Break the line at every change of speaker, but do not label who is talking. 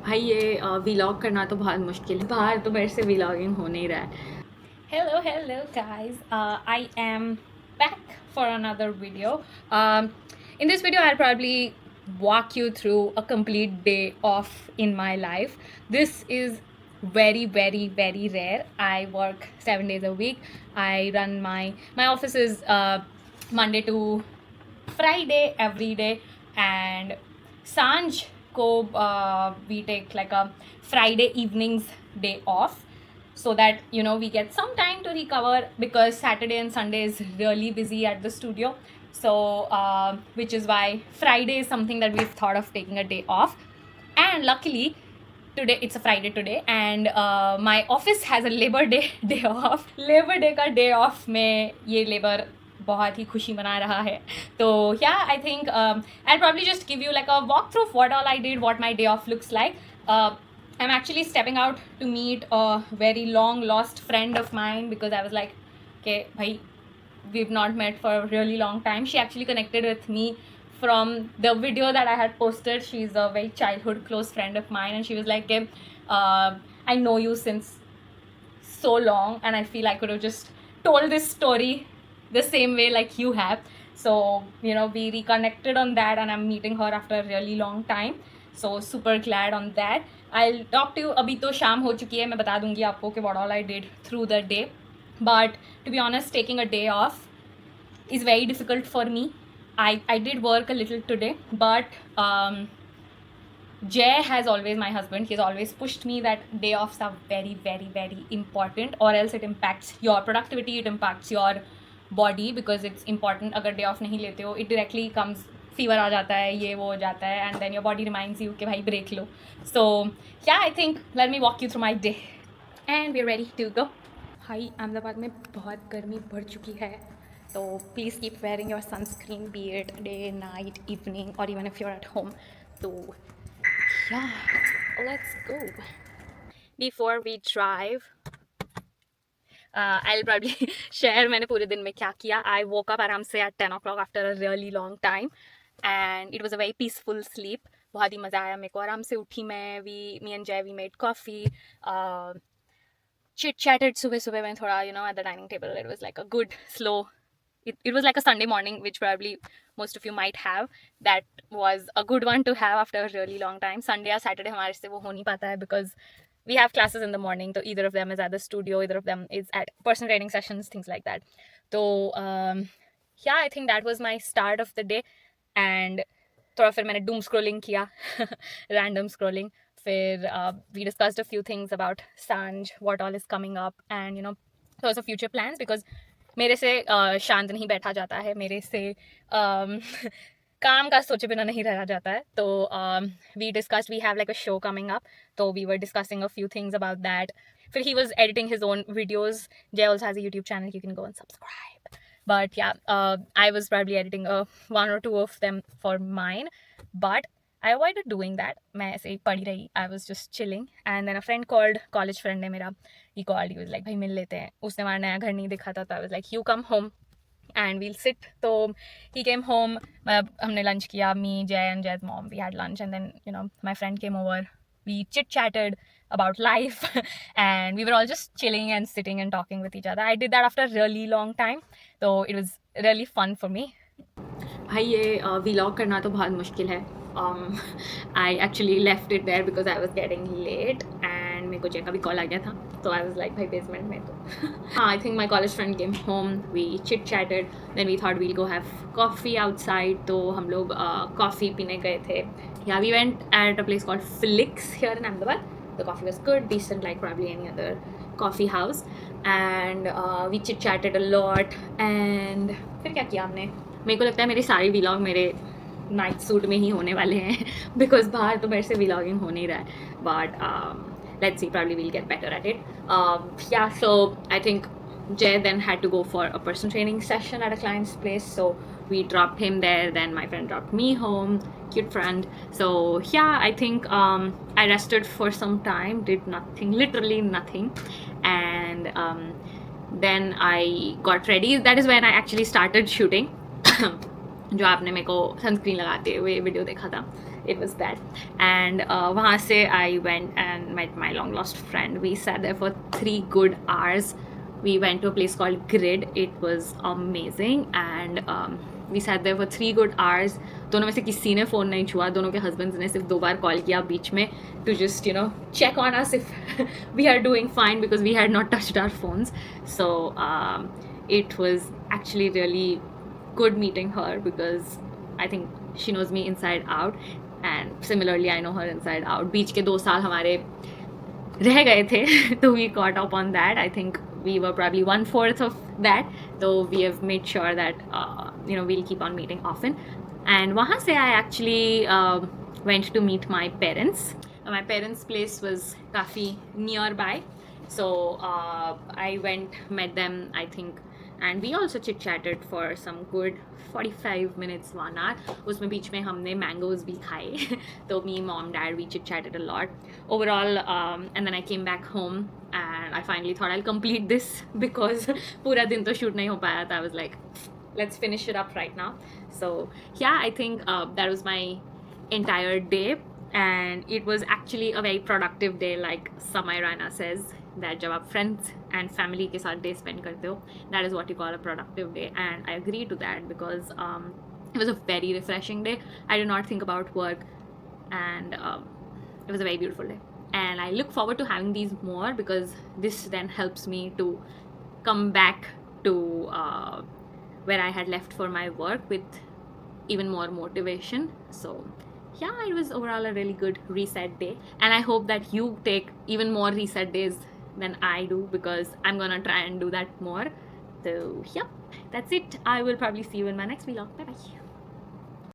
भाई ये व्लॉग करना तो बहुत मुश्किल है। बाहर तो मेरे से व्लॉगिंग हो नहीं रहा है। Hello guys. I am back for another video. In this video, I'll probably walk you through a complete day off in my life. This is very rare. I work 7 days a week. I run my office is Monday to Friday every day, and Sanj ko we take like a Friday evenings day off, so that we get some time to recover, because Saturday and Sunday is really busy at the studio. So which is why Friday is something that we've thought of taking a day off. And luckily today it's a Friday today, and my office has a Labor Day day off. Labor Day का day off में ये labor बहुत ही खुशी मना रहा है. तो yeah, I think I'll probably just give you like a walkthrough of what all I did, what my day off looks like. I'm actually stepping out to meet a very long lost friend of mine, because I was like, okay, bhai, we've not met for a really long time. She actually connected with me from the video that I had posted. She's a very childhood close friend of mine, and she was like, okay, I know you since so long, and I feel I could have just told this story the same way like you have. So we reconnected on that, and I'm meeting her after a really long time. So super glad on that. I'll talk to you. अभी तो शाम हो चुकी है, मैं बता दूंगी आपको कि what all I did through the day. But to be honest, taking a day off is very difficult for me. I did work a little today, but Jay has always, my husband, he's always pushed me that day offs are very important, or else it impacts your productivity, it impacts your body, because it's important. अगर day off नहीं लेते हो, it directly comes, fever आ जाता है, ये वो हो जाता है, and then your body reminds you कि भाई break low. So yeah, I think let me walk you through my day, and we're ready to go. भाई अहमदाबाद में बहुत गर्मी बढ़ चुकी है, तो please keep wearing your sunscreen, be it day, night, evening, और even if you are at home. तो yeah, let's go. Before we drive, I'll probably share मैंने पूरे दिन में क्या किया. I woke up आराम से at 10 o'clock after a really long time, and it was a very peaceful sleep. बहुत ही मज़ा आया मेरे को. आराम से उठी मैं. Me and Jay, we made coffee. Chit chatted सुबह में थोड़ा, at the dining table. It was like a good slow. It was like a Sunday morning, which probably most of you might have. That was a good one to have after a really long time. Sunday or Saturday हमारे से वो हो नहीं पाता है, because we have classes in the morning. So either of them is at the studio, either of them is at personal training sessions, things like that. So yeah, I think that was my start of the day. And थोड़ा फिर मैंने doom scrolling किया, random scrolling. फिर we discussed a few things about Sanj, what all is coming up, and those are future plans, because मेरे से शांत नहीं बैठा जाता है, मेरे से काम का सोचे बिना नहीं रहा जाता है. तो we discussed, we have like a show coming up, तो we were discussing a few things about that. फिर he was editing his own videos. Jay also has a YouTube channel, you can go and subscribe. But yeah, I was probably editing one or two of them for mine, but I avoided doing that. मैं ऐसे ही पड़ी रही. I was just chilling, and then a friend called, college friend है मेरा, he called, he was like, भाई मिल लेते हैं. उसने हमारा नया घर नहीं देखा था, तो I was like, you come home and we'll sit. So he came home, हमने lunch किया, me, Jay and Jay's mom, we had lunch, and then my friend came over, we chit chatted about life and we were all just chilling and sitting and talking with each other. I did that after a really long time, so it was really fun for me. भाई ये vlog करना तो बहुत मुश्किल है. I actually left it there because I was getting late, and मेरे को जय का भी कॉल आ गया था, तो I was like भाई बेसमेंट में. तो I think my college friend came home, we chit chatted, then we thought we'll go have coffee outside. तो हम लोग coffee पीने गए थे. Yeah, we went at a place called Flix here in Ahmedabad. The coffee was good, decent, like probably any other coffee house, and we chit chatted a lot. And फिर क्या किया हमने, मेरे को लगता है मेरे सारे व्लॉग मेरे नाइट सूट में ही होने वाले हैं, बिकॉज बाहर तो मेरे से व्लॉगिंग हो नहीं रहा है. But let's see, probably we'll get better at it. Yeah, so I think Jay then had to go for a personal training session at a client's place, so we dropped him there. Then my friend dropped me home, cute friend. So yeah, I think I rested for some time, did nothing, literally nothing, and then I got ready. That is when I actually started shooting. जो आपने मेरे को sunscreen लगाते हुए video देखा था, it was that. And वहाँ से I went and met my long lost friend. We sat there for 3 good hours. We went to a place called Grid. It was amazing. And we sat there for 3 good hours. दोनों में से किसी ने phone नहीं छुआ. दोनों के husbands ने सिर्फ 2 बार कॉल किया बीच में to just, you know, check on us if we are doing fine, because we had not touched our phones. So it was actually really good meeting her, because I think she knows me inside out, and similarly I know her inside out. बीच के 2 साल हमारे रह गए थे तो we caught up on that. I think we were probably 1/4 of that, though we have made sure that you know, we'll keep on meeting often. And वहाँ से I actually went to meet my parents. My parents' place was काफ़ी nearby, so I went, met them, I think, and we also chit chatted for some good 45 minutes, 1 hour. उसमें बीच में हमने mangoes भी खाए. तो me, mom, dad, we chit chatted a lot overall. And then I came back home and I finally thought I'll complete this because पूरा दिन तो shoot नहीं हो पाया था. I was like, let's finish it up right now. So yeah, I think that was my entire day, and it was actually a very productive day. Like Samay Rana says, that जब आप friends and family के साथ day spend करते हो, that is what you call a productive day. And I agree to that, because it was a very refreshing day. I did not think about work, and it was a very beautiful day. And I look forward to having these more, because this then helps me to come back to where I had left for my work with even more motivation. So yeah, it was overall a really good reset day, and I hope that you take even more reset days than I do, because I'm gonna try and do that more. So yeah, that's it. I will probably see you in my next vlog. Bye bye.